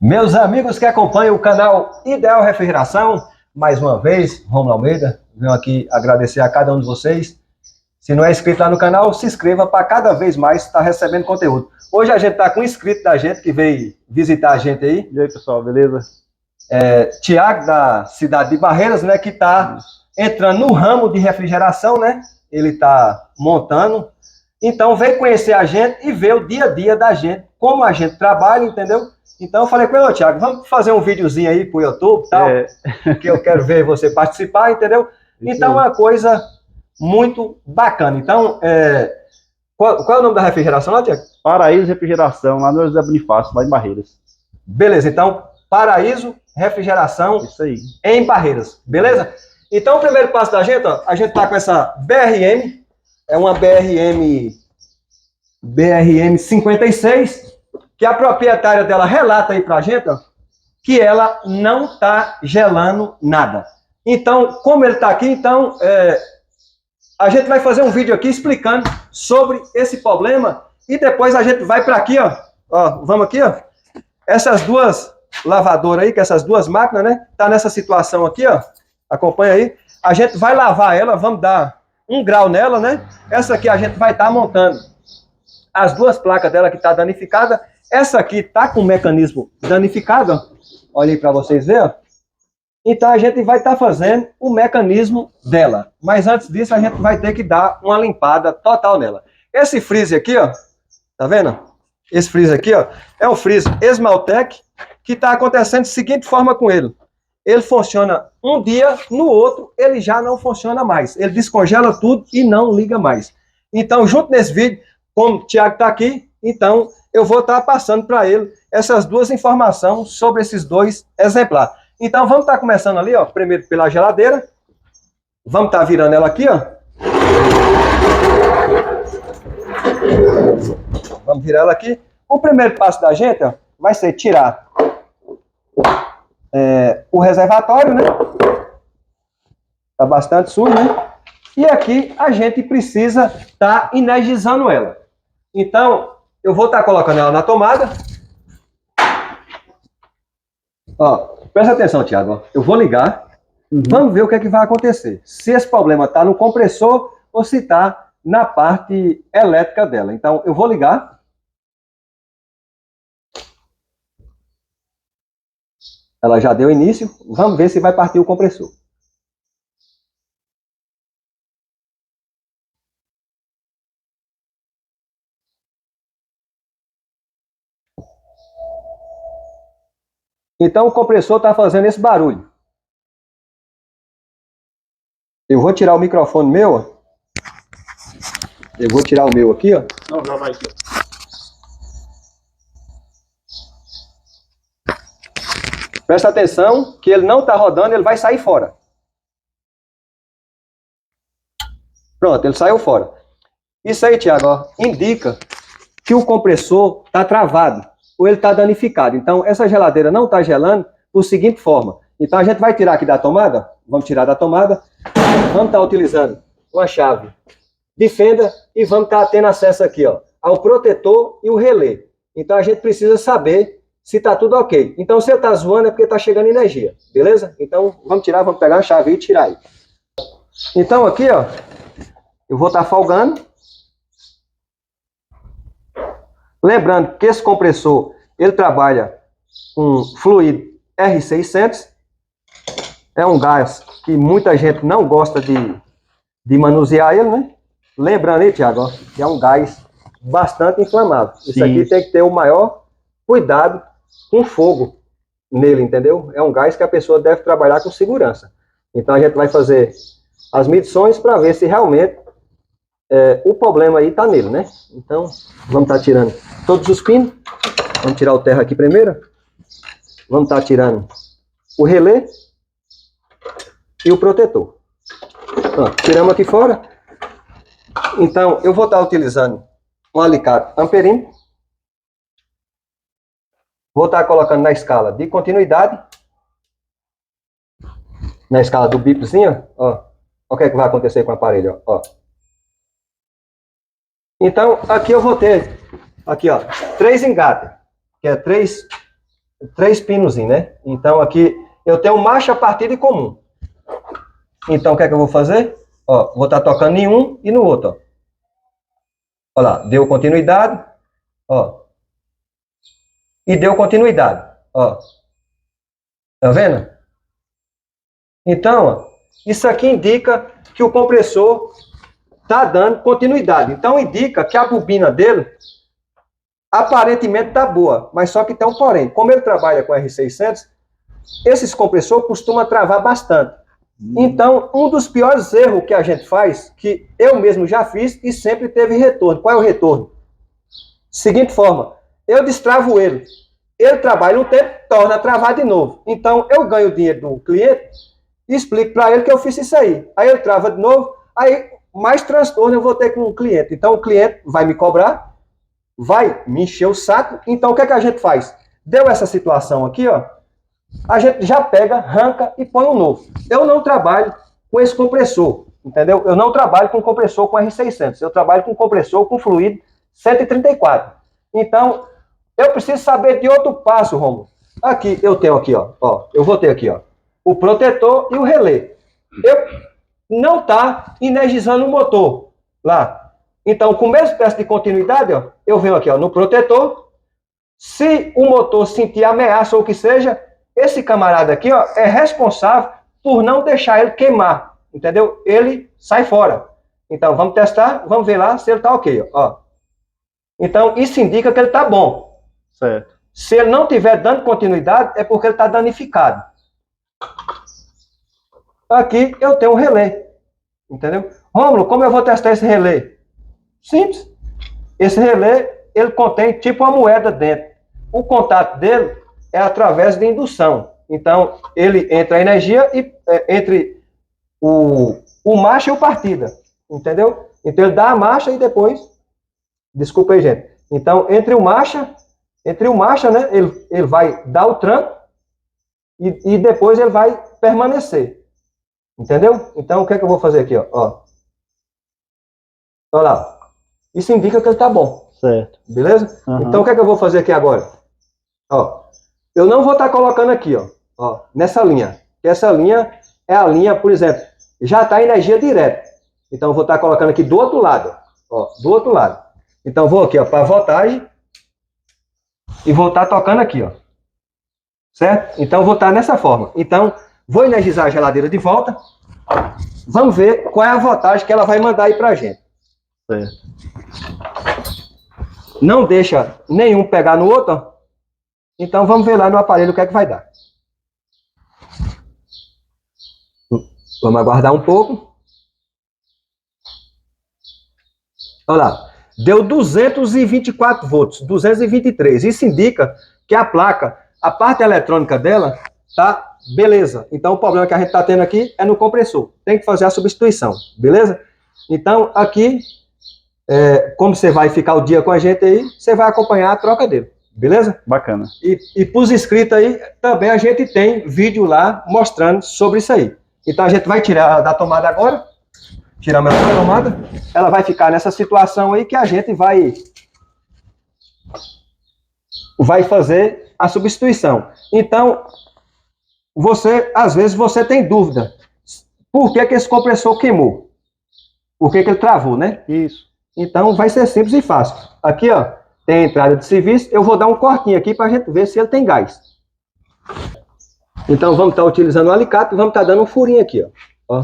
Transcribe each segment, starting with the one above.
Meus amigos que acompanham o canal Ideal Refrigeração, mais uma vez, Romulo Almeida, venho aqui agradecer a cada um de vocês. Se não é inscrito lá no canal, se inscreva para cada vez mais estar recebendo conteúdo. Hoje a gente está com um inscrito da gente que veio visitar a gente aí. E aí, pessoal, beleza? Tiago, da cidade de Barreiras, né, que está entrando no ramo de refrigeração, né? Ele está montando. Então veio conhecer a gente e ver o dia a dia da gente, como a gente trabalha, entendeu? Então eu falei com ele, Tiago, vamos fazer um videozinho aí pro YouTube e tal, que eu quero ver você participar, entendeu? Então é uma coisa muito bacana. Então, qual é o nome da refrigeração lá, Tiago? Paraíso Refrigeração, lá no José Bonifácio, lá em Barreiras. Beleza, então, Paraíso Refrigeração. Isso aí. Em Barreiras, beleza? Então o primeiro passo da gente, ó, a gente tá com essa BRM, é uma BRM 56, que a proprietária dela relata aí pra gente, ó, que ela não tá gelando nada. Então, como ele tá aqui, então, a gente vai fazer um vídeo aqui explicando sobre esse problema e depois a gente vai para aqui, ó, vamos aqui, ó, essas duas lavadoras aí, que essas duas máquinas, né, tá nessa situação aqui, ó, acompanha aí, a gente vai lavar ela, vamos dar um grau nela, né, essa aqui a gente vai estar montando as duas placas dela que tá danificada, essa aqui tá com o mecanismo danificado, ó, olha aí para vocês verem, ó. Então a gente vai estar fazendo o mecanismo dela. Mas antes disso a gente vai ter que dar uma limpada total nela. Esse freezer aqui, ó, tá vendo? Esse freezer aqui, ó, é um freezer Esmaltec que está acontecendo da seguinte forma com ele. Ele funciona um dia, no outro ele já não funciona mais. Ele descongela tudo e não liga mais. Então, junto nesse vídeo, como o Tiago está aqui, então eu vou estar passando para ele essas duas informações sobre esses dois exemplares. Então vamos estar começando ali, ó, primeiro pela geladeira. Vamos estar virando ela aqui, ó. Vamos virar ela aqui. O primeiro passo da gente, ó, vai ser tirar o reservatório, né? Tá bastante sujo, né? E aqui a gente precisa estar energizando ela. Então, eu vou estar colocando ela na tomada. Ó, presta atenção, Tiago. Eu vou ligar. Vamos ver o que é que vai acontecer. Se esse problema está no compressor ou se está na parte elétrica dela. Então, eu vou ligar. Ela já deu início. Vamos ver se vai partir o compressor. Então, o compressor está fazendo esse barulho. Eu vou tirar o microfone meu, ó. Eu vou tirar o meu aqui, ó. Não, já vai aqui. Presta atenção que ele não está rodando, ele vai sair fora. Pronto, ele saiu fora. Isso aí, Tiago, ó, indica que o compressor está travado ou ele está danificado. Então, essa geladeira não está gelando por seguinte forma. Então, a gente vai tirar aqui da tomada. Vamos tirar da tomada. Vamos estar utilizando uma chave de fenda e vamos estar tendo acesso aqui, ó, ao protetor e o relé. Então, a gente precisa saber se está tudo ok. Então, se ele está zoando é porque está chegando energia, beleza? Então, vamos tirar, vamos pegar a chave e tirar aí. Então, aqui, ó, eu vou estar folgando. Lembrando que esse compressor, ele trabalha com fluido R600. É um gás que muita gente não gosta de manusear ele, né? Lembrando aí, Tiago, ó, que é um gás bastante inflamável. Isso Sim. aqui tem que ter o maior cuidado com fogo nele, entendeu? É um gás que a pessoa deve trabalhar com segurança. Então a gente vai fazer as medições para ver se realmente o problema aí está nele, né? Então, vamos estar tirando todos os pinos. Vamos tirar o terra aqui primeiro. Vamos estar tirando o relé e o protetor. Pronto, tiramos aqui fora. Então, eu vou estar utilizando um alicate amperino. Vou estar colocando na escala de continuidade. Na escala do bipzinho, ó. Olha o que é que vai acontecer com o aparelho, ó. Então, aqui eu vou ter, aqui, ó, 3 engates, que é 3 3 pinozinhos, né? Então aqui eu tenho marcha, partida e comum. Então o que é que eu vou fazer? Ó, vou estar tocando em um e no outro, ó. Olha lá, deu continuidade, ó. E deu continuidade, ó. Tá vendo? Então, ó, isso aqui indica que o compressor tá dando continuidade. Então indica que a bobina dele aparentemente tá boa, mas só que tem um porém. Como ele trabalha com R600, esses compressores costumam travar bastante. Então, um dos piores erros que a gente faz, que eu mesmo já fiz e sempre teve retorno. Qual é o retorno? Seguinte forma, eu destravo ele. Ele trabalha um tempo, torna a travar de novo. Então, eu ganho o dinheiro do cliente e explico para ele que eu fiz isso aí. Aí ele trava de novo, aí mais transtorno eu vou ter com o cliente. Então, o cliente vai me cobrar, vai me encher o saco. Então, o que é que a gente faz? Deu essa situação aqui, ó. A gente já pega, arranca e põe um novo. Eu não trabalho com esse compressor, entendeu? Eu não trabalho com compressor com R600. Eu trabalho com compressor com fluido 134. Então, eu preciso saber de outro passo, Romulo. Aqui, eu tenho aqui, ó. Eu vou ter aqui, ó, o protetor e o relé. Eu não tá energizando o motor lá. Então, com o mesmo peça de continuidade, ó, eu venho aqui, ó, no protetor. Se o motor sentir ameaça ou o que seja, esse camarada aqui, ó, é responsável por não deixar ele queimar, entendeu? Ele sai fora. Então, vamos testar, vamos ver lá se ele tá ok, ó. Então, isso indica que ele tá bom. Certo. Se ele não tiver dando continuidade, é porque ele tá danificado. Aqui eu tenho um relé, entendeu? Rômulo, como eu vou testar esse relé? Simples. Esse relé, ele contém tipo uma moeda dentro. O contato dele é através de indução. Então, ele entra a energia e, entre o marcha e o partida, entendeu? Então, ele dá a marcha e depois... Desculpa aí, gente. Então, entre o marcha, né, ele vai dar o tranco e depois ele vai permanecer. Entendeu? Então, o que é que eu vou fazer aqui, ó? Olha lá. Isso indica que ele está bom. Certo. Beleza? Uhum. Então, o que é que eu vou fazer aqui agora? Ó, eu não vou estar colocando aqui, ó, nessa linha. Essa linha é a linha, por exemplo, já está energia direta. Então, eu vou estar colocando aqui do outro lado, ó, do outro lado. Então, vou aqui, ó, para voltagem e vou estar tocando aqui, ó. Certo? Então, eu vou estar nessa forma. Então, vou energizar a geladeira de volta. Vamos ver qual é a voltagem que ela vai mandar aí pra gente. Certo. Não deixa nenhum pegar no outro, ó. Então, vamos ver lá no aparelho o que é que vai dar. Vamos aguardar um pouco. Olha lá. Deu 224 volts, 223. Isso indica que a placa, a parte eletrônica dela, tá beleza. Então, o problema que a gente está tendo aqui é no compressor. Tem que fazer a substituição, beleza? Então, aqui, como você vai ficar o dia com a gente aí, você vai acompanhar a troca dele, beleza? Bacana. E para os inscritos aí, também a gente tem vídeo lá mostrando sobre isso aí. Então, a gente vai tirar da tomada agora. Tiramos ela da tomada. Ela vai ficar nessa situação aí que a gente vai fazer a substituição. Então, às vezes você tem dúvida. Por que esse compressor queimou? Por que ele travou, né? Isso. Então, vai ser simples e fácil. Aqui, ó, tem a entrada de serviço. Eu vou dar um cortinho aqui para a gente ver se ele tem gás. Então, vamos estar utilizando o alicate e vamos estar dando um furinho aqui, ó.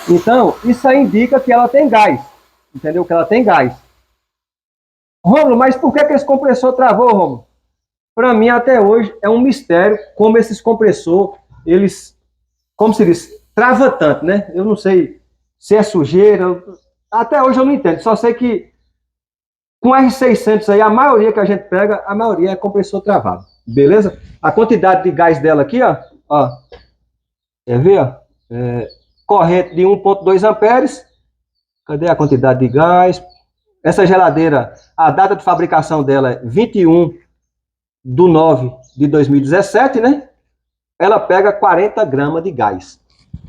Então, isso aí indica que ela tem gás. Entendeu? Que ela tem gás. Rômulo, mas por que esse compressor travou, Rômulo? Para mim, até hoje, é um mistério como esses compressores, eles, como se diz, trava tanto, né? Eu não sei se é sujeira, até hoje eu não entendo. Só sei que com R600 aí, a maioria que a gente pega, a maioria é compressor travado. Beleza? A quantidade de gás dela aqui, ó. Quer ver, ó? Corrente de 1,2 amperes. Cadê a quantidade de gás? Essa geladeira, a data de fabricação dela é 21/9/2017, né? Ela pega 40 gramas de gás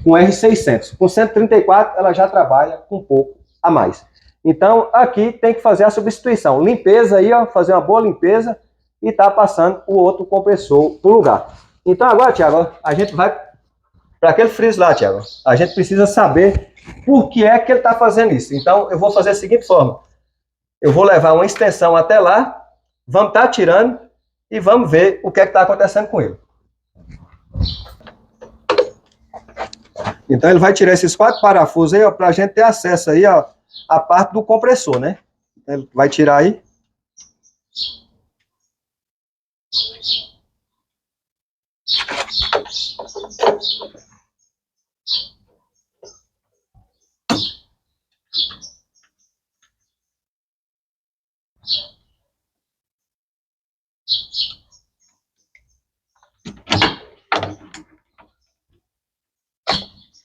com R600. Com 134, ela já trabalha com um pouco a mais. Então, aqui tem que fazer a substituição. Limpeza aí, ó, fazer uma boa limpeza e tá passando o outro compressor pro lugar. Então, agora, Thiago, a gente vai para aquele freezer lá, Thiago. A gente precisa saber por que é que ele tá fazendo isso. Então, eu vou fazer da seguinte forma. Eu vou levar uma extensão até lá, vamos estar tirando e vamos ver o que é que está acontecendo com ele. Então ele vai tirar esses 4 parafusos aí, ó, para a gente ter acesso aí, ó, à parte do compressor, né? Ele vai tirar aí.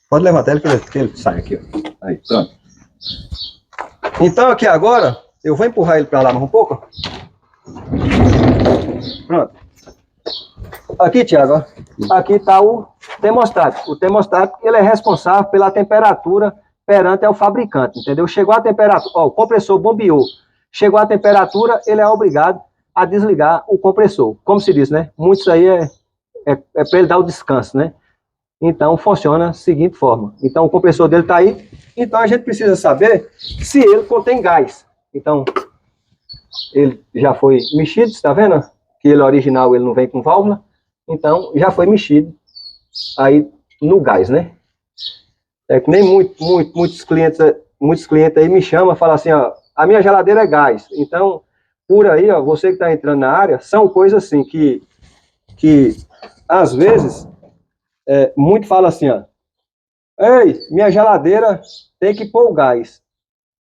Pode levantar ele que ele sai aqui, ó. Aí, pronto. Então aqui agora, eu vou empurrar ele para lá mais um pouco. Pronto. Aqui, Thiago, ó, aqui está o termostato. O termostato, ele é responsável pela temperatura perante ao fabricante, entendeu? Chegou a temperatura, ó, o compressor bombeou. Chegou a temperatura, ele é obrigado a desligar o compressor. Como se diz, né? Muitos aí é para ele dar o descanso, né? Então, funciona da seguinte forma. Então, o compressor dele está aí. Então, a gente precisa saber se ele contém gás. Então, ele já foi mexido, está vendo? Que ele original, ele não vem com válvula. Então, já foi mexido aí no gás, né? É que nem muitos clientes aí me chamam e falam assim, ó, a minha geladeira é gás. Então, por aí, ó, você que está entrando na área, são coisas assim que às vezes... muito fala assim, ó, ei, minha geladeira tem que pôr o gás.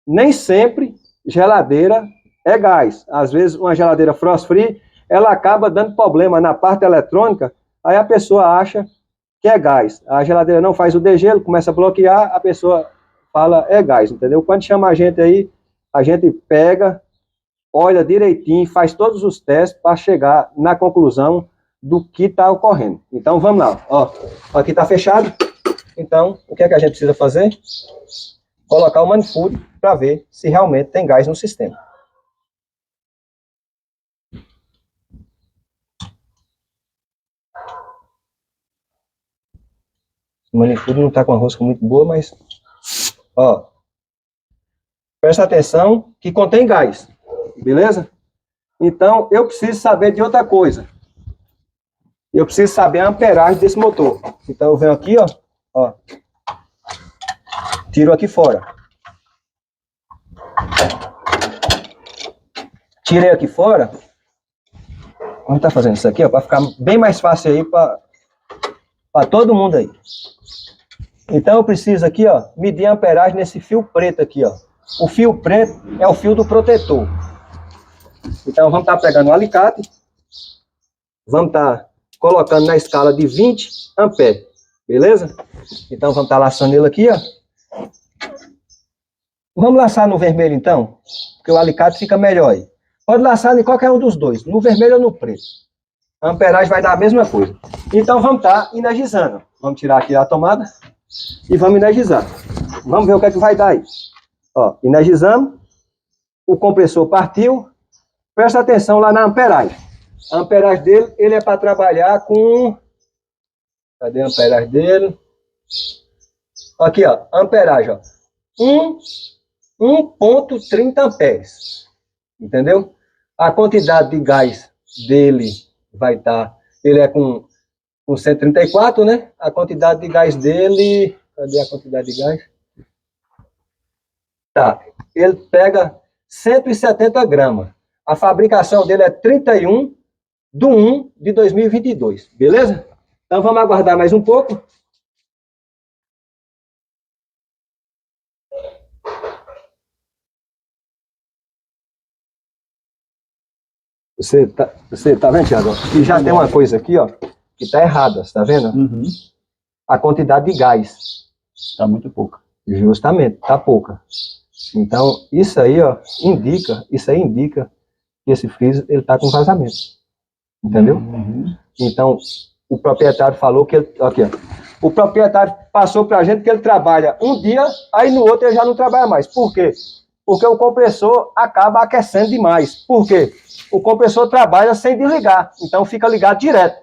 Nem sempre geladeira é gás. Às vezes uma geladeira frost free, ela acaba dando problema na parte eletrônica, aí a pessoa acha que é gás. A geladeira não faz o degelo, começa a bloquear, a pessoa fala é gás, entendeu? Quando chama a gente aí, a gente pega, olha direitinho, faz todos os testes para chegar na conclusão do que está ocorrendo. Então, vamos lá. Ó, aqui está fechado. Então, o que é que a gente precisa fazer? Colocar o manifold para ver se realmente tem gás no sistema. O manifold não está com a rosca muito boa, mas... Ó, presta atenção que contém gás. Beleza? Então, eu preciso saber de outra coisa. Eu preciso saber a amperagem desse motor. Então eu venho aqui, ó, tiro aqui fora. Tirei aqui fora. Vamos estar fazendo isso aqui, ó, para ficar bem mais fácil aí para todo mundo aí. Então eu preciso aqui, ó, medir a amperagem nesse fio preto aqui, ó. O fio preto é o fio do protetor. Então vamos estar pegando o alicate. Vamos estar colocando na escala de 20 amperes, beleza? Então vamos estar laçando ele aqui, ó. Vamos laçar no vermelho então, porque o alicate fica melhor aí. Pode laçar em qualquer um dos dois, no vermelho ou no preto. A amperagem vai dar a mesma coisa. Então vamos estar energizando. Vamos tirar aqui a tomada e vamos energizar. Vamos ver o que é que vai dar aí. Ó, energizamos. O compressor partiu. Presta atenção lá na amperagem. A amperagem dele, ele é para trabalhar com... Cadê a amperagem dele? Aqui, ó, a amperagem, ó. 1,30 amperes. Entendeu? A quantidade de gás dele vai estar... Ele é com 134, né? A quantidade de gás dele... Cadê a quantidade de gás? Tá. Ele pega 170 gramas. A fabricação dele é 31/1/2022, beleza? Então vamos aguardar mais um pouco. Você tá vendo, Thiago? Que já tem uma coisa aqui, ó, que tá errada, você tá vendo? Uhum. A quantidade de gás. Tá muito pouca. Justamente, tá pouca. Então, isso aí indica que esse freezer ele tá com vazamento. Entendeu? Uhum. Então, o proprietário falou que ele... Aqui, ó. O proprietário passou pra gente que ele trabalha um dia, aí no outro ele já não trabalha mais. Por quê? Porque o compressor acaba aquecendo demais. Por quê? O compressor trabalha sem desligar, então fica ligado direto.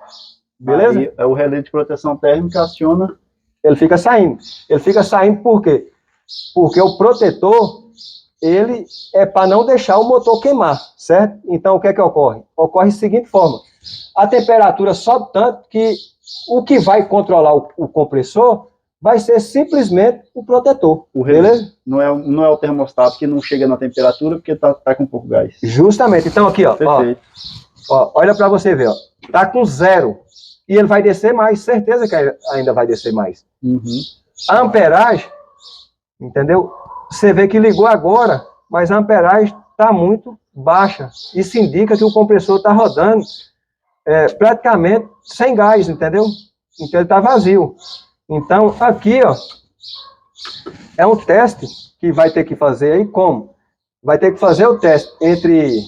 Beleza? Aí, é o relé de proteção térmica aciona. Ele fica saindo. Ele fica saindo por quê? Porque o protetor, ele é para não deixar o motor queimar, certo? Então, o que é que ocorre? Ocorre da seguinte forma. A temperatura sobe tanto que o que vai controlar o compressor vai ser simplesmente o protetor, O relé. beleza? Não é o termostato que não chega na temperatura porque tá com pouco gás. Justamente. Então, aqui, ó. Perfeito. Ó, olha para você ver, ó. Tá com 0. E ele vai descer mais, certeza que ainda vai descer mais. Uhum. A amperagem, entendeu? Você vê que ligou agora, mas a amperagem está muito baixa. Isso indica que o compressor está rodando praticamente sem gás, entendeu? Então ele está vazio. Então aqui, ó, é um teste que vai ter que fazer aí como? Vai ter que fazer o teste entre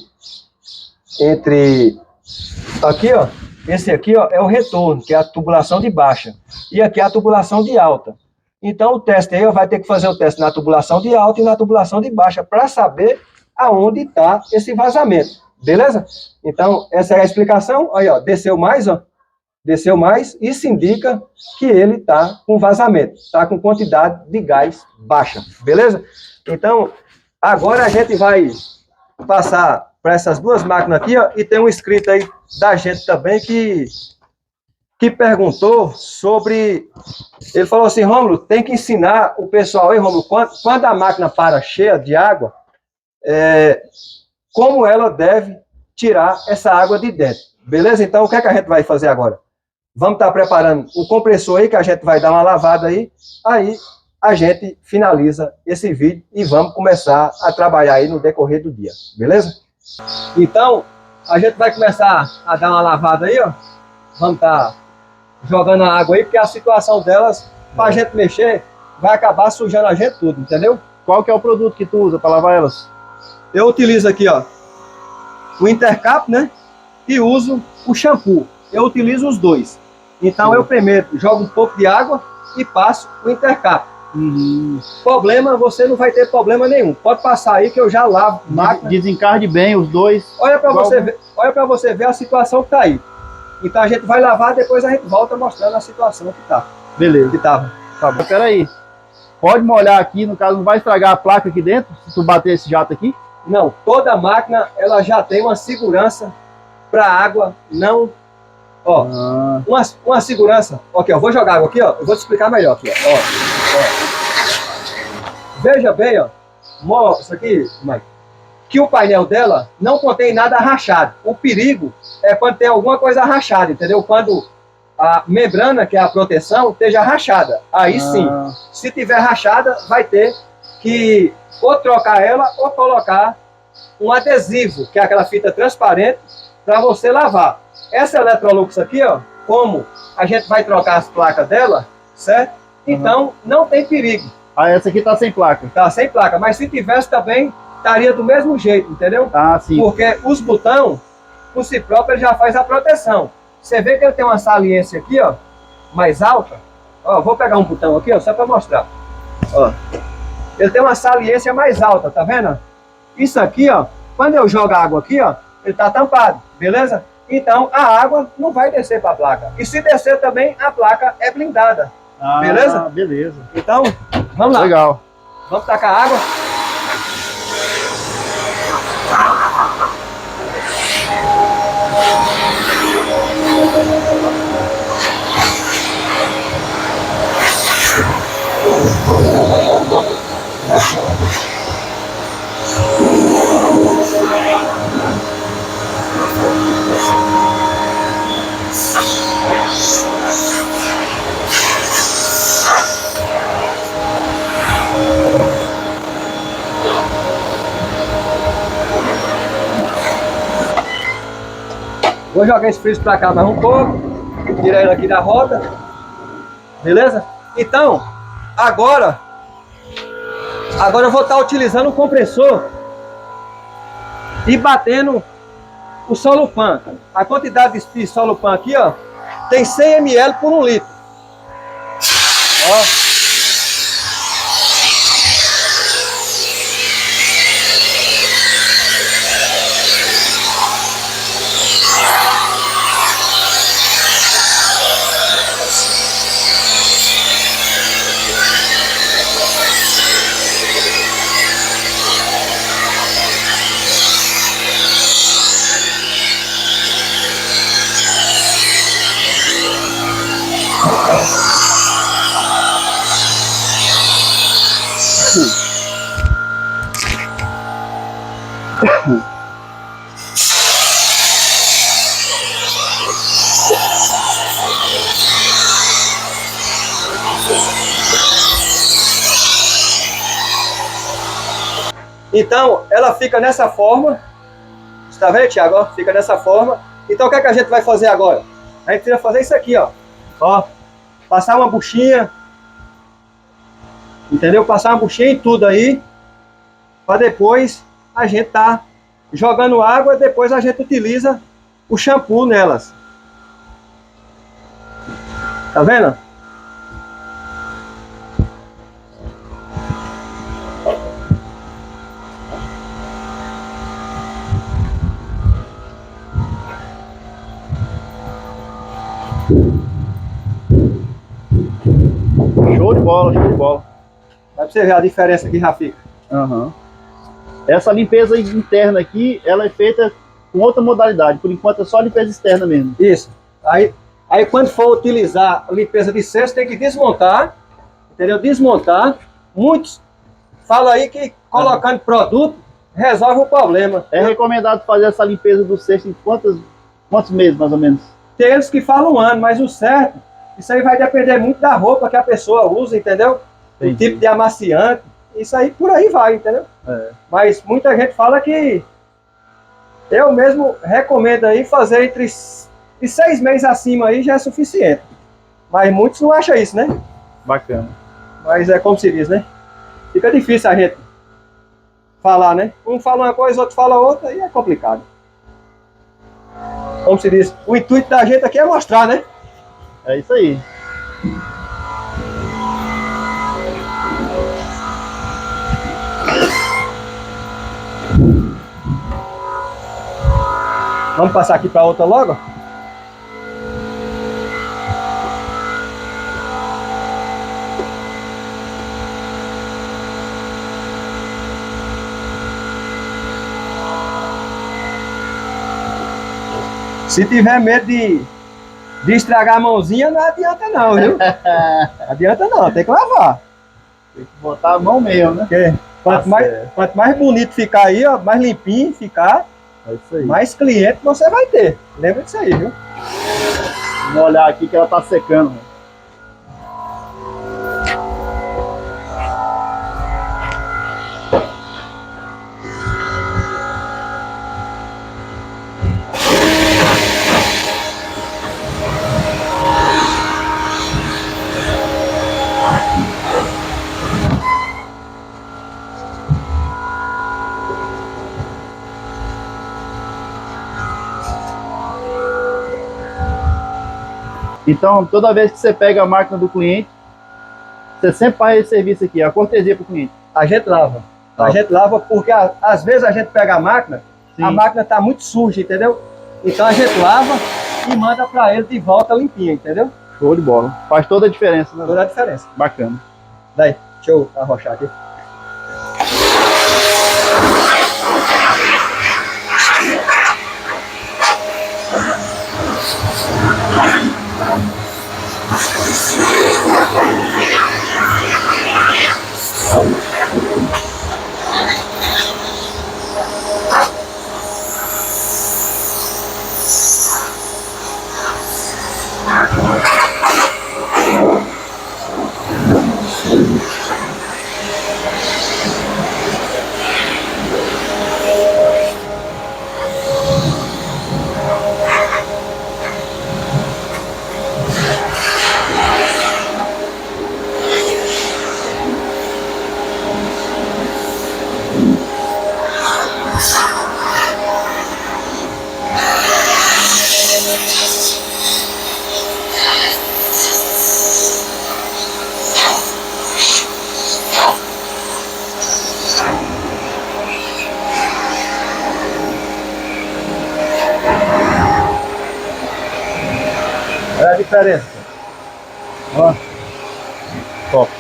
aqui, ó, esse aqui, ó, é o retorno, que é a tubulação de baixa. E aqui é a tubulação de alta. Então, o teste aí, ó, vai ter que fazer o teste na tubulação de alta e na tubulação de baixa, para saber aonde está esse vazamento. Beleza? Então, essa é a explicação. Aí, ó, desceu mais, ó. Desceu mais. Isso indica que ele está com vazamento. Está com quantidade de gás baixa. Beleza? Então, agora a gente vai passar para essas duas máquinas aqui, ó, e tem um inscrito aí da gente também que perguntou sobre... Ele falou assim, Rômulo, tem que ensinar o pessoal aí, Rômulo, quando a máquina para cheia de água, como ela deve tirar essa água de dentro. Beleza? Então, o que é que a gente vai fazer agora? Vamos estar preparando o compressor aí, que a gente vai dar uma lavada aí a gente finaliza esse vídeo e vamos começar a trabalhar aí no decorrer do dia. Beleza? Então, a gente vai começar a dar uma lavada aí, ó. Vamos estar jogando a água aí, porque a situação delas, para a gente mexer, vai acabar sujando a gente tudo, entendeu? Qual que é o produto que tu usa para lavar elas? Eu utilizo aqui, ó, o Intercap, né? E uso o shampoo. Eu utilizo os dois. Então, eu primeiro jogo um pouco de água e passo o Intercap. Problema, você não vai ter problema nenhum. Pode passar aí que eu já lavo máquina. Desencarde bem os dois. Olha para você ver a situação que tá aí. Então a gente vai lavar, depois a gente volta mostrando a situação que tá. Beleza. Que tava. Tá bom. Espera aí. Pode molhar aqui, no caso não vai estragar a placa aqui dentro, se tu bater esse jato aqui? Não, toda máquina ela já tem uma segurança para água não... Ó, uma segurança. Ok, eu vou jogar água aqui, ó. Eu vou te explicar melhor aqui, ó. Ó. Veja bem, ó. Isso aqui, Mike, que o painel dela não contém nada rachado. O perigo é quando tem alguma coisa rachada, entendeu? Quando a membrana, que é a proteção, esteja rachada. Aí sim, se tiver rachada, vai ter que ou trocar ela ou colocar um adesivo, que é aquela fita transparente, para você lavar. Essa Electrolux aqui, ó, como a gente vai trocar as placas dela, certo? Então, não tem perigo. Ah, essa aqui tá sem placa. Tá sem placa, mas se tivesse também, estaria do mesmo jeito, entendeu? Ah, sim. Porque os botões, por si próprio, ele já faz a proteção. Você vê que ele tem uma saliência aqui, ó, mais alta. Ó, vou pegar um botão aqui, ó, só para mostrar. Ó, ele tem uma saliência mais alta, tá vendo? Isso aqui, ó, quando eu jogo a água aqui, ó, ele tá tampado, beleza? Então, a água não vai descer para a placa. E se descer também, a placa é blindada. Beleza? Beleza. Então, vamos lá. Legal. Vamos tacar água. Vou jogar esse freezer para cá mais um pouco. Tirar ele aqui da roda. Beleza? Então, agora eu vou estar utilizando o compressor e batendo o Solupan. A quantidade de Solupan aqui, ó, tem 100 ml por 1 litro. Ó. Então, ela fica nessa forma. Está vendo, Thiago? Ó, fica dessa forma. Então, o que é que a gente vai fazer agora? A gente vai fazer isso aqui, ó. Ó, passar uma buchinha. Entendeu? Passar uma buchinha em tudo aí. Para depois a gente tá jogando água e depois a gente utiliza o shampoo nelas. Tá vendo? Show de bola, show de bola. Dá pra você ver a diferença que já fica. Uhum. Essa limpeza interna aqui, ela é feita com outra modalidade. Por enquanto é só limpeza externa mesmo. Isso. Aí quando for utilizar a limpeza de cesto, tem que desmontar. Entendeu? Desmontar. Muitos falam aí que colocando produto resolve o problema. É recomendado fazer essa limpeza do cesto em quantos meses, mais ou menos? Tem eles que falam um ano, mas o certo, isso aí vai depender muito da roupa que a pessoa usa, entendeu? O tipo de amaciante, isso aí por aí vai, entendeu? É. Mas muita gente fala que eu mesmo recomendo aí fazer de 6 meses acima aí já é suficiente. Mas muitos não acham isso, né? Bacana. Mas é como se diz, né? Fica difícil a gente falar, né? Um fala uma coisa, outro fala outra e é complicado. Como se diz, o intuito da gente aqui é mostrar, né? É isso aí. Vamos passar aqui para outra logo? Se tiver medo de estragar a mãozinha, não adianta não, viu? Não adianta não, tem que lavar. Tem que botar a mão mesmo, né? Porque quanto mais bonito ficar aí, ó, mais limpinho ficar, É isso aí. mais cliente você vai ter. Lembra disso aí, viu? Vamos olhar aqui que ela tá secando. Então, toda vez que você pega a máquina do cliente, você sempre faz esse serviço aqui, a cortesia para o cliente. A gente lava. A gente lava porque às vezes a gente pega a máquina está muito suja, entendeu? Então a gente lava e manda para ele de volta limpinha, entendeu? Show de bola. Faz toda a diferença, né? Toda a diferença. Bacana. Daí, deixa eu arrochar aqui. Olha a diferença. Ó. Top.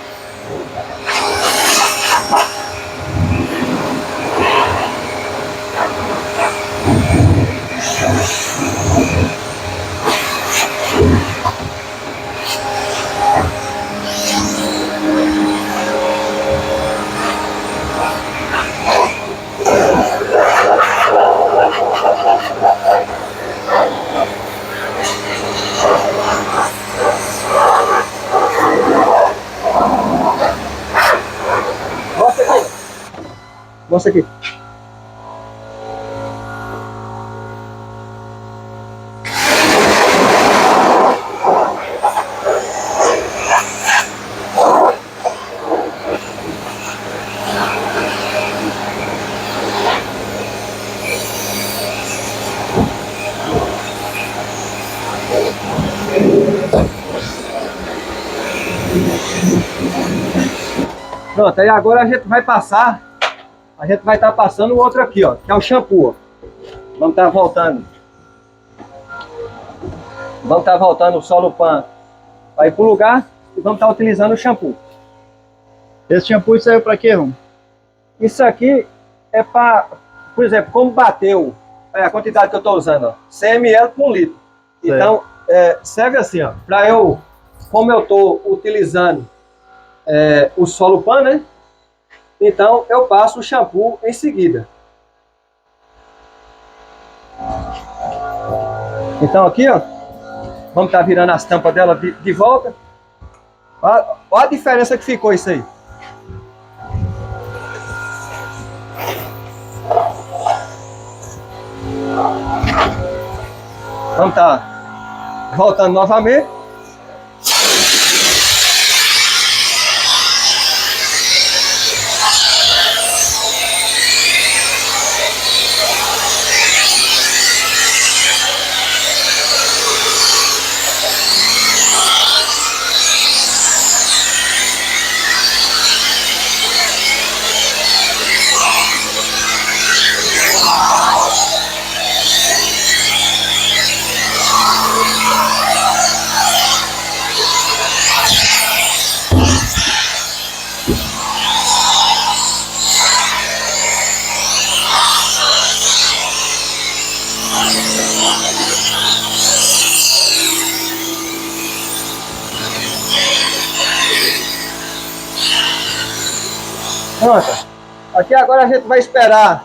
Mostra aqui. Pronto, aí agora a gente vai passar, a gente vai estar passando o outro aqui, ó, que é o shampoo, ó. Vamos estar voltando. Vamos estar voltando o Solupan para ir para o lugar e vamos estar utilizando o shampoo. Esse shampoo serve para quê, Rom? Isso aqui é para, por exemplo, como bateu a quantidade que eu estou usando, ó, 100 ml por litro. Certo. Então, serve assim, ó, para eu, como eu estou utilizando o Solupan, né? Então eu passo o shampoo em seguida. Então aqui, ó, vamos estar virando as tampas dela de volta. Olha a diferença que ficou isso aí. Vamos estar voltando novamente. Pronto. Aqui agora a gente vai esperar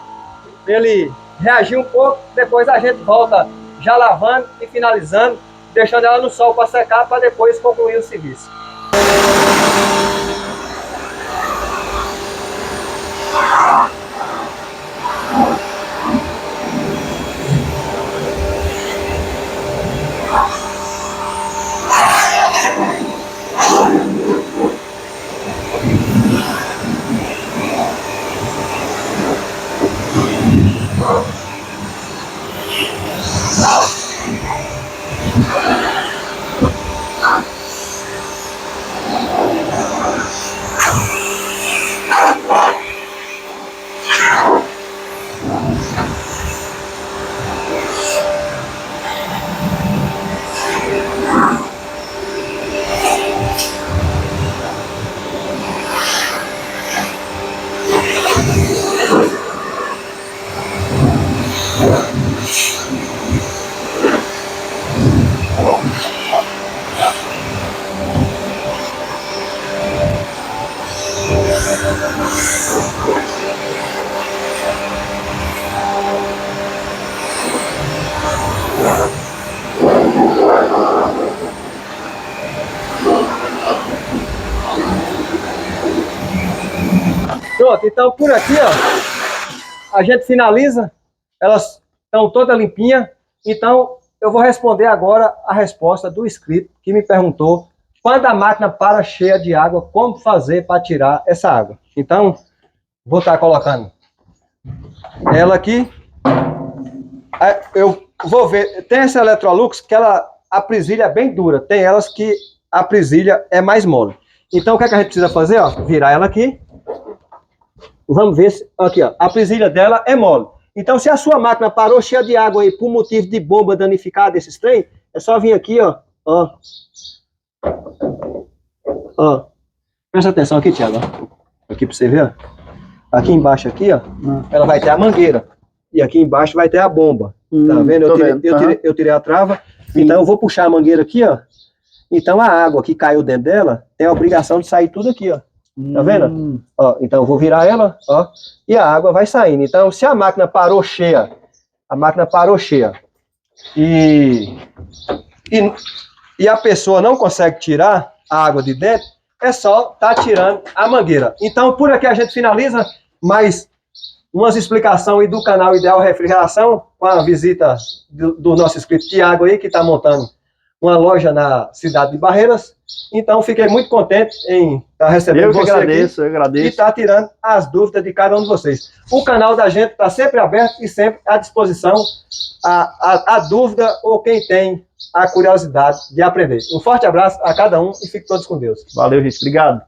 ele reagir um pouco, depois a gente volta já lavando e finalizando, deixando ela no sol para secar, para depois concluir o serviço. Pronto, então por aqui, ó, a gente finaliza, elas estão todas limpinhas, então eu vou responder agora a resposta do inscrito que me perguntou quando a máquina para cheia de água, como fazer para tirar essa água. Então, vou estar colocando ela aqui, eu vou ver, tem essa Electrolux que a presilha é bem dura, tem elas que a presilha é mais mole. Então o que é que a gente precisa fazer, ó, virar ela aqui. Vamos ver se, aqui ó, a presilha dela é mole. Então se a sua máquina parou cheia de água aí por motivo de bomba danificada, esses trem, é só vir aqui, ó, ó. Presta atenção aqui, Thiago, ó. Aqui pra você ver, ó. Aqui embaixo aqui, ó, ela vai ter a mangueira. E aqui embaixo vai ter a bomba. Tá vendo? Eu tirei a trava. Sim. Então eu vou puxar a mangueira aqui, ó. Então a água que caiu dentro dela tem a obrigação de sair tudo aqui, ó. Tá vendo? Ó, então eu vou virar ela, ó, e a água vai saindo. Então, se a máquina parou cheia, e a pessoa não consegue tirar a água de dentro, é só tá tirando a mangueira. Então, por aqui a gente finaliza, mas umas explicações aí do canal Ideal Refrigeração, com a visita do nosso inscrito Tiago aí, que está montando uma loja na cidade de Barreiras. Então, fiquei muito contente em estar recebendo você eu agradeço. e estar tirando as dúvidas de cada um de vocês. O canal da gente está sempre aberto e sempre à disposição a dúvida ou quem tem a curiosidade de aprender. Um forte abraço a cada um e fiquem todos com Deus. Valeu, gente. Obrigado.